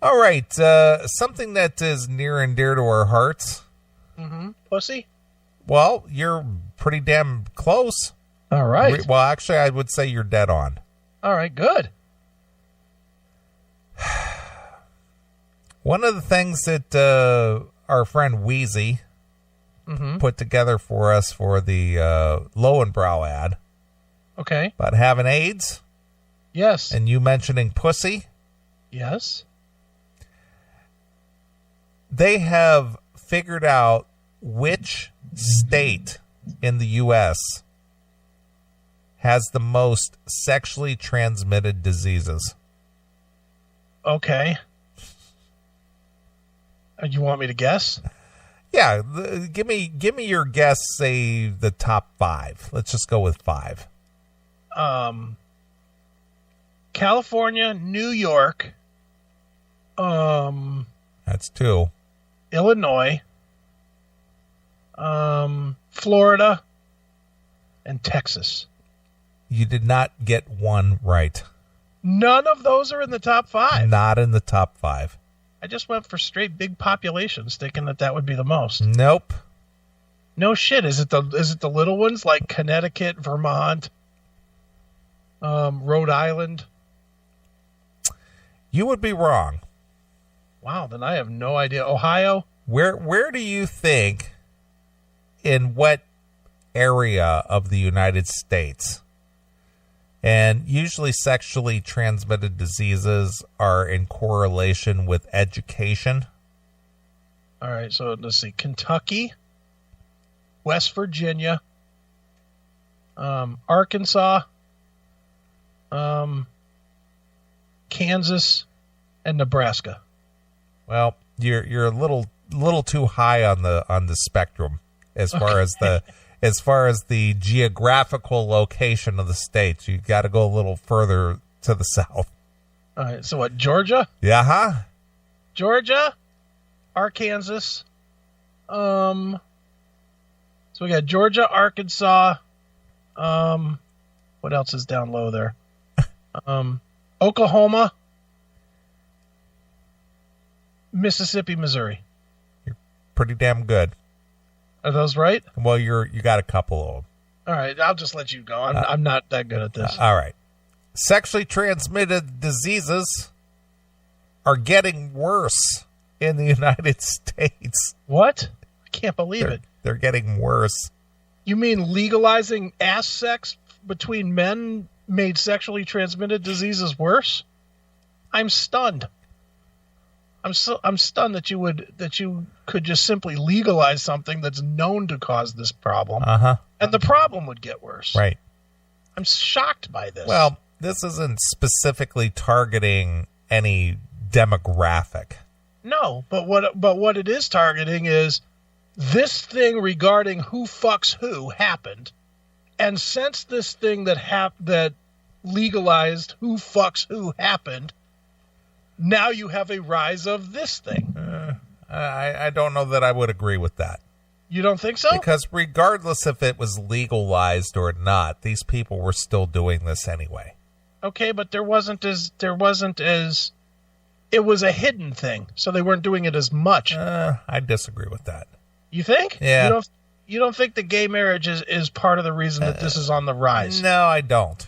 All right, something that is near and dear to our hearts. Mm-hmm. Pussy? Well, you're pretty damn close. All right. Well, actually, I would say you're dead on. All right, good. One of the things that our friend Wheezy put together for us for the Lowenbrow ad Okay. about having AIDS Yes. and you mentioning pussy, Yes. they have figured out which state in the U.S. has the most sexually transmitted diseases. Okay. You want me to guess? Yeah, give me your guess. Say the top 5. Let's just go with 5. California, New York, That's 2. Illinois, Florida, and Texas. You did not get one right. None of those are in the top 5. Not in the top 5. I just went for straight big populations, thinking that would be the most. Nope. No shit. Is it the little ones like Connecticut, Vermont, Rhode Island? You would be wrong. Wow, then I have no idea. Ohio? Where do you think, in what area of the United States? And usually sexually transmitted diseases are in correlation with education. All right, so let's see. Kentucky, West Virginia, Arkansas, Kansas, and Nebraska. Well, you're a little too high on the spectrum as far as the geographical location of the states. You got to go a little further to the south. All right, so what? Georgia, Yeah, Georgia, Arkansas. So we got Georgia, Arkansas. What else is down low there? Oklahoma, Mississippi, Missouri. pretty damn good. Are those right? Well, you got a couple of them. All right, I'll just let you go. I'm not that good at this. All right. Sexually transmitted diseases are getting worse in the United States. What? I can't believe it. They're getting worse. You mean legalizing ass sex between men made sexually transmitted diseases worse? I'm stunned. I'm stunned that you could just simply legalize something that's known to cause this problem, and the problem would get worse. Right. I'm shocked by this. Well, this isn't specifically targeting any demographic. No, but what it is targeting is this thing regarding who fucks who happened, and since this thing that legalized who fucks who happened, now you have a rise of this thing. I don't know that I would agree with that. You don't think so? Because regardless if it was legalized or not, these people were still doing this anyway. Okay, but it was a hidden thing, so they weren't doing it as much. I disagree with that. You think? Yeah. You don't think the gay marriage is part of the reason that this is on the rise? No, I don't.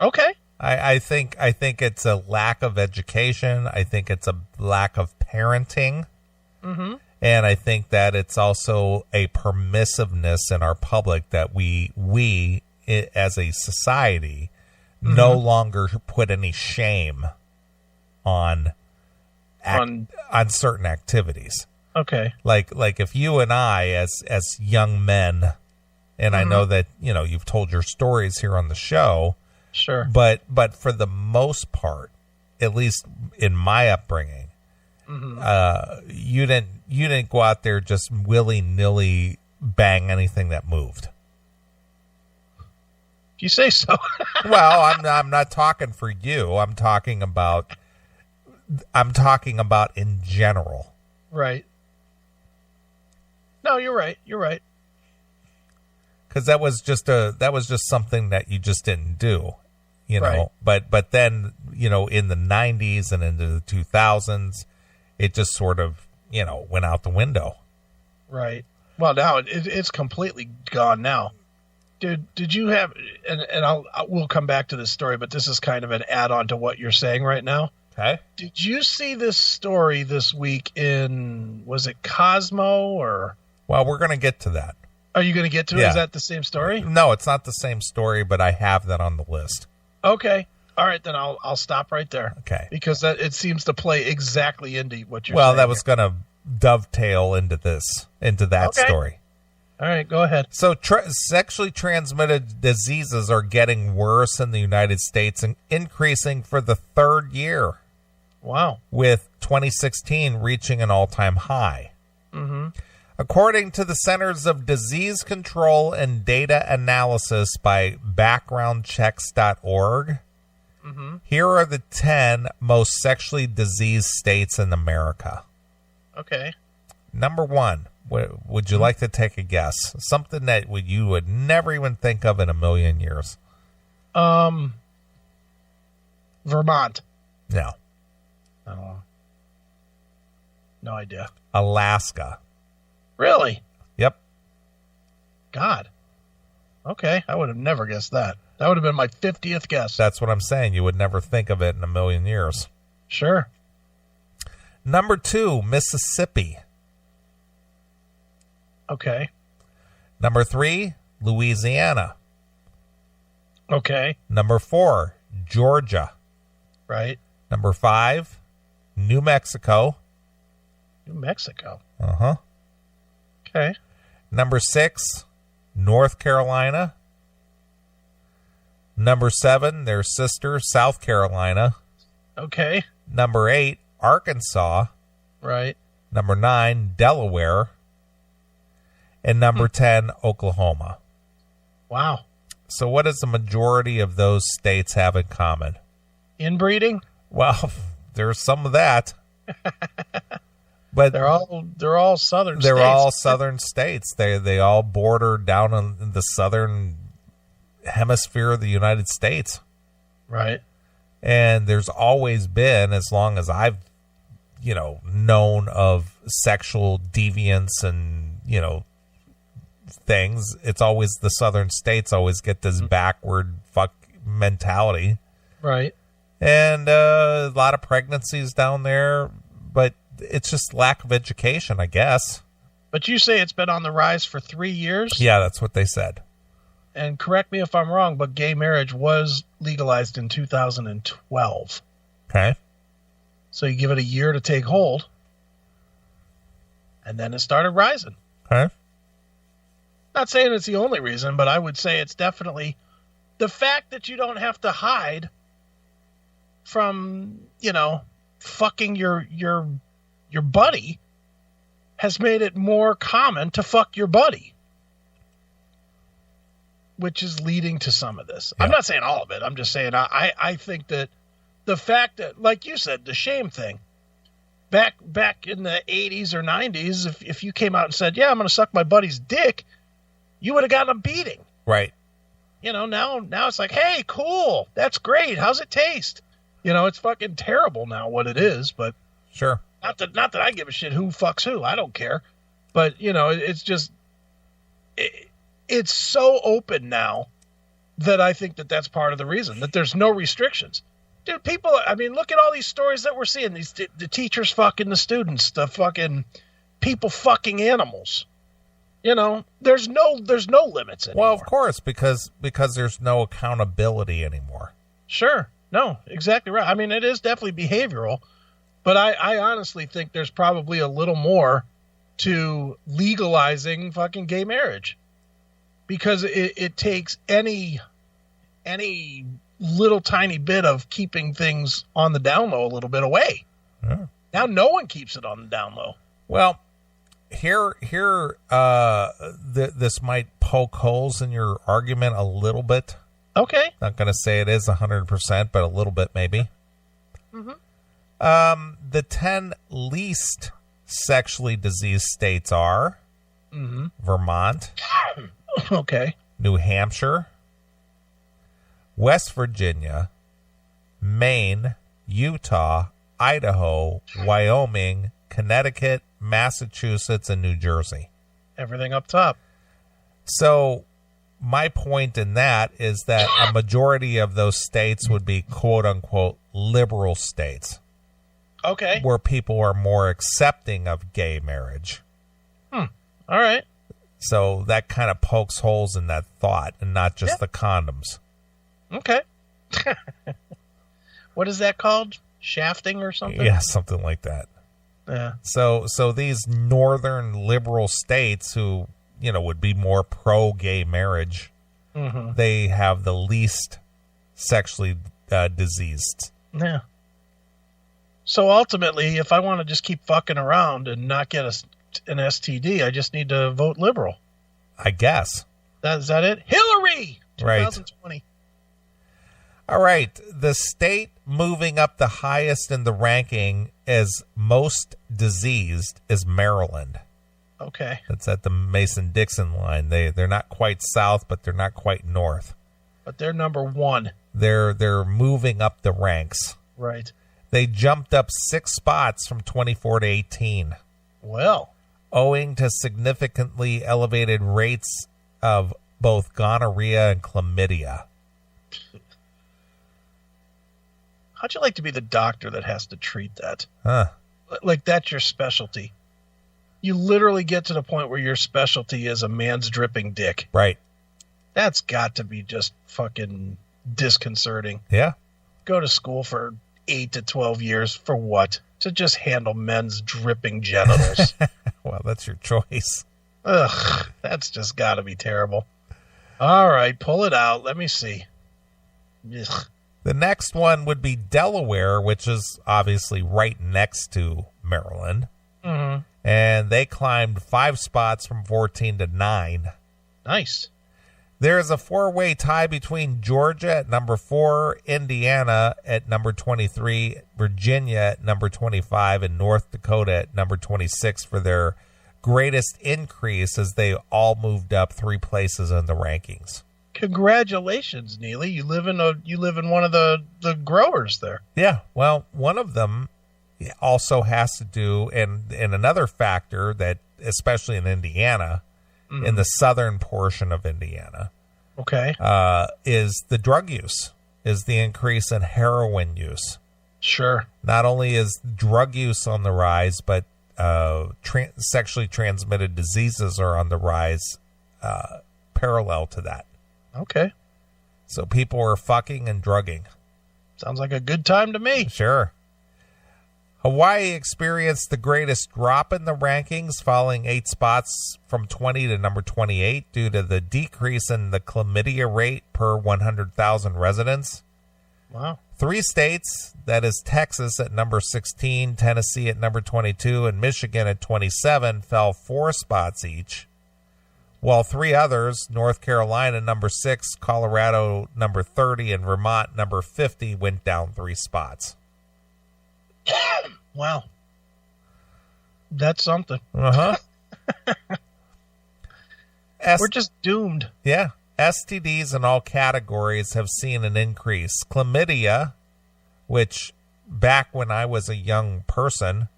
Okay. I think it's a lack of education. I think it's a lack of parenting. Mm-hmm. And I think that it's also a permissiveness in our public that we as a society no longer put any shame on certain activities. Okay. Like if you and I as young men, and I know that, you've told your stories here on the show. Sure. But for the most part, at least in my upbringing, you didn't go out there just willy-nilly bang anything that moved. If you say so. Well, I'm not talking for you. I'm talking about in general. Right. No, you're right. You're right. Because that was just something that you just didn't do. you know, Right. but then, you know, in the 90s and into the 2000s, it just sort of, you know, went out the window. Right. Well, now it's completely gone now. Dude, did you have, and we'll come back to this story, but this is kind of an add-on to what you're saying right now. Okay. Did you see this story this week in, was it Cosmo or? Well, we're going to get to that. Are you going to get to it? Yeah. Is that the same story? No, it's not the same story, but I have that on the list. Okay. All right, then I'll stop right there. Okay. Because it seems to play exactly into what you're saying. Well, that was going to dovetail into that Okay. story. All right, go ahead. So sexually transmitted diseases are getting worse in the United States and increasing for the third year, Wow. with 2016 reaching an all-time high. Mm-hmm. According to the Centers of Disease Control and Data Analysis by backgroundchecks.org, Mm-hmm. here are the 10 most sexually diseased states in America. Okay. Number 1, would you like to take a guess? Something that you would never even think of in a million years. Vermont. No. I don't know. No idea. Alaska. Really? Yep. God. Okay, I would have never guessed that. That would have been my 50th guess. That's what I'm saying. You would never think of it in a million years. Sure. Number 2, Mississippi. Okay. Number 3, Louisiana. Okay. Number 4, Georgia. Right. Number 5, New Mexico. New Mexico. Uh-huh. Okay. Number 6, North Carolina. Number 7, their sister, South Carolina. Okay. Number 8, Arkansas. Right. Number 9, Delaware. And number 10, Oklahoma. Wow. So what does the majority of those states have in common? Inbreeding? Well, there's some of that. But They're all southern they're states. all southern states. They all border down in the southern hemisphere of the United States. Right. And there's always been, as long as I've, known of sexual deviance and, things, it's always the southern states always get this backward fuck mentality. Right. And a lot of pregnancies down there, but it's just lack of education, I guess. But you say it's been on the rise for 3 years? Yeah, that's what they said. And correct me if I'm wrong, but gay marriage was legalized in 2012. Okay. So you give it a year to take hold, and then it started rising. Okay. Not saying it's the only reason, but I would say it's definitely the fact that you don't have to hide from, fucking your buddy has made it more common to fuck your buddy, which is leading to some of this. Yeah. I'm not saying all of it. I'm just saying I think that the fact that, like you said, the shame thing, back in the 80s or 90s, if you came out and said, yeah, I'm going to suck my buddy's dick, you would have gotten a beating. Right. Now it's like, hey, cool. That's great. How's it taste? It's fucking terrible now what it is, but Sure. not that I give a shit who fucks who. I don't care. But, it's just, it's so open now that I think that that's part of the reason, that there's no restrictions. Dude, people, look at all these stories that we're seeing. The teachers fucking the students, the fucking people fucking animals. There's no limits anymore. Well, of course, because there's no accountability anymore. Sure. No, exactly right. It is definitely behavioral, but I honestly think there's probably a little more to legalizing fucking gay marriage, because it takes any little tiny bit of keeping things on the down low a little bit away. Yeah. Now no one keeps it on the down low. Well, here, this might poke holes in your argument a little bit. Okay. Not going to say it is 100%, but a little bit maybe. Mm-hmm. The 10 least sexually diseased states are Vermont, Okay. New Hampshire, West Virginia, Maine, Utah, Idaho, Wyoming, Connecticut, Massachusetts, and New Jersey. Everything up top. So my point in that is that a majority of those states would be quote-unquote liberal states. Okay. Where people are more accepting of gay marriage. All right. So that kind of pokes holes in that thought and not just the condoms. Okay. What is that called? Shafting or something? Yeah, something like that. Yeah. So these northern liberal states who, would be more pro-gay marriage, they have the least sexually diseased. Yeah. So ultimately, if I want to just keep fucking around and not get an STD, I just need to vote liberal. I guess. Is that it? Hillary! 2020. Right. All right. The state moving up the highest in the ranking as most diseased is Maryland. Okay. That's at the Mason-Dixon line. They're not quite south, but they're not quite north. But they're number one. They're moving up the ranks. Right. They jumped up 6 spots from 24 to 18. Well. Owing to significantly elevated rates of both gonorrhea and chlamydia. How'd you like to be the doctor that has to treat that? Huh. Like that's your specialty. You literally get to the point where your specialty is a man's dripping dick. Right. That's got to be just fucking disconcerting. Yeah. Go to school for 8 to 12 years for what? To just handle men's dripping genitals. Well, that's your choice. Ugh, that's just got to be terrible. All right, pull it out. Let me see. Ugh. The next one would be Delaware, which is obviously right next to Maryland. Mm-hmm. And they climbed 5 spots from 14 to 9. Nice. There is a 4-way tie between Georgia at number 4, Indiana at number 23, Virginia at number 25, and North Dakota at number 26 for their greatest increase as they all moved up 3 places in the rankings. Congratulations, Neely. You live in one of the growers there. Yeah, well, one of them also has to do, and another factor that, especially in Indiana, in the southern portion of Indiana, okay, is the drug use, is the increase in heroin use. Sure. Not only is drug use on the rise, but sexually transmitted diseases are on the rise parallel to that. Okay. So people are fucking and drugging. Sounds like a good time to me. Sure. Hawaii experienced the greatest drop in the rankings, falling 8 spots from 20 to number 28 due to the decrease in the chlamydia rate per 100,000 residents. Wow. 3 states, that is Texas at number 16, Tennessee at number 22, and Michigan at 27, fell 4 spots each, while 3 others, North Carolina number 6, Colorado number 30, and Vermont number 50, went down 3 spots. Wow. That's something. Uh-huh. We're just doomed. Yeah. STDs in all categories have seen an increase. Chlamydia, which back when I was a young person,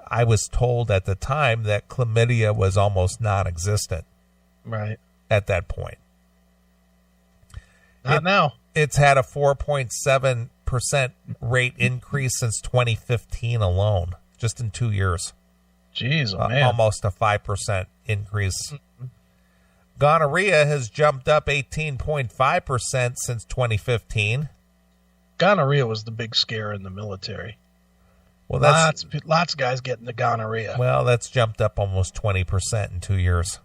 I was told at the time that chlamydia was almost non-existent. Right. At that point. Not now. It's had a 4.7% rate increase since 2015 alone, just in 2 years. Jeez, oh man. Almost a 5% increase. Gonorrhea has jumped up 18.5% since 2015. Gonorrhea was the big scare in the military. Well, lots of guys getting the gonorrhea. Well, that's jumped up almost 20% in 2 years.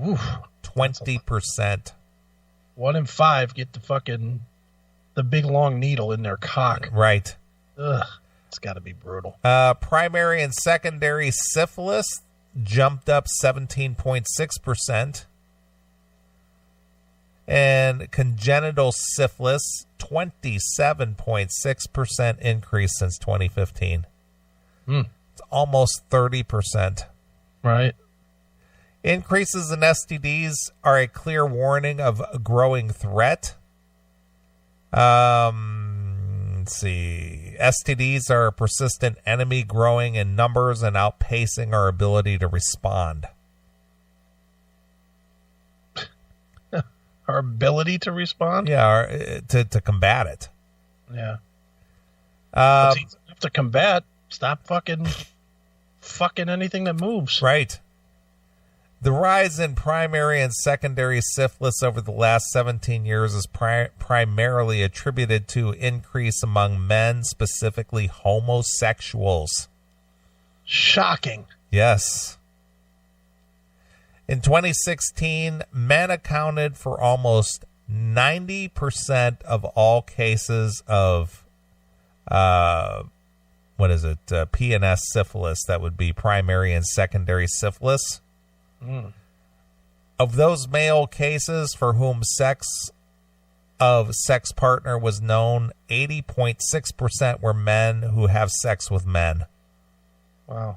Oof. 20%. 1 in 5 get the big long needle in their cock. Right. Ugh. It's got to be brutal. Primary and secondary syphilis jumped up 17.6%. And congenital syphilis, 27.6% increase since 2015. It's almost 30%. Right. Increases in STDs are a clear warning of a growing threat. Let's see. STDs are a persistent enemy growing in numbers and outpacing our ability to respond. Our ability to respond? Yeah, to combat it. Yeah. It's easy enough to combat. Stop fucking anything that moves. Right. The rise in primary and secondary syphilis over the last 17 years is primarily attributed to increase among men, specifically homosexuals. Shocking. Yes. In 2016, men accounted for almost 90% of all cases of, PNS syphilis. That would be primary and secondary syphilis. Of those male cases for whom sex partner was known, 80.6% were men who have sex with men. Wow.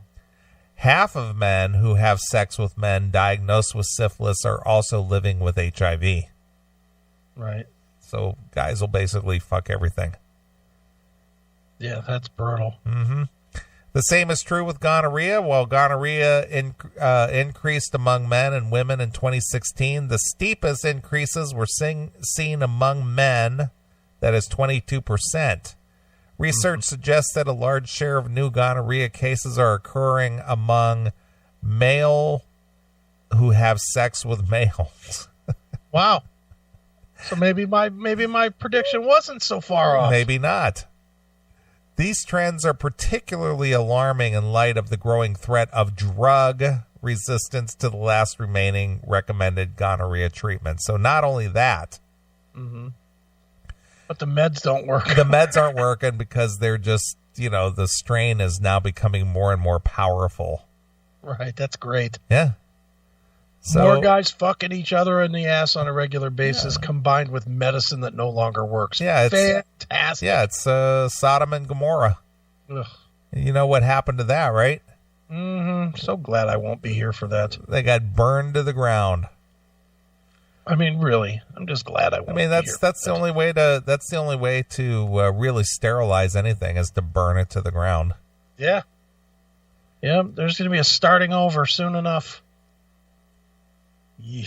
Half of men who have sex with men diagnosed with syphilis are also living with HIV. Right. So guys will basically fuck everything. Yeah, that's brutal. Mm-hmm. The same is true with gonorrhea. While gonorrhea increased among men and women in 2016, the steepest increases were seen among men, that is 22%. Research suggests that a large share of new gonorrhea cases are occurring among male who have sex with males. Wow. So maybe my prediction wasn't so far off. Maybe not. These trends are particularly alarming in light of the growing threat of drug resistance to the last remaining recommended gonorrhea treatment. So not only that, but the meds don't work. The meds aren't working because they're just, the strain is now becoming more and more powerful. Right. That's great. Yeah. So, more guys fucking each other in the ass on a regular basis, combined with medicine that no longer works. Yeah, it's fantastic. Yeah, it's Sodom and Gomorrah. Ugh. You know what happened to that, right? Mm-hmm. So glad I won't be here for that. They got burned to the ground. I mean, really, I'm just glad I won't. I mean, that's the only way to really sterilize anything is to burn it to the ground. Yeah. Yeah. There's going to be a starting over soon enough. Yeah.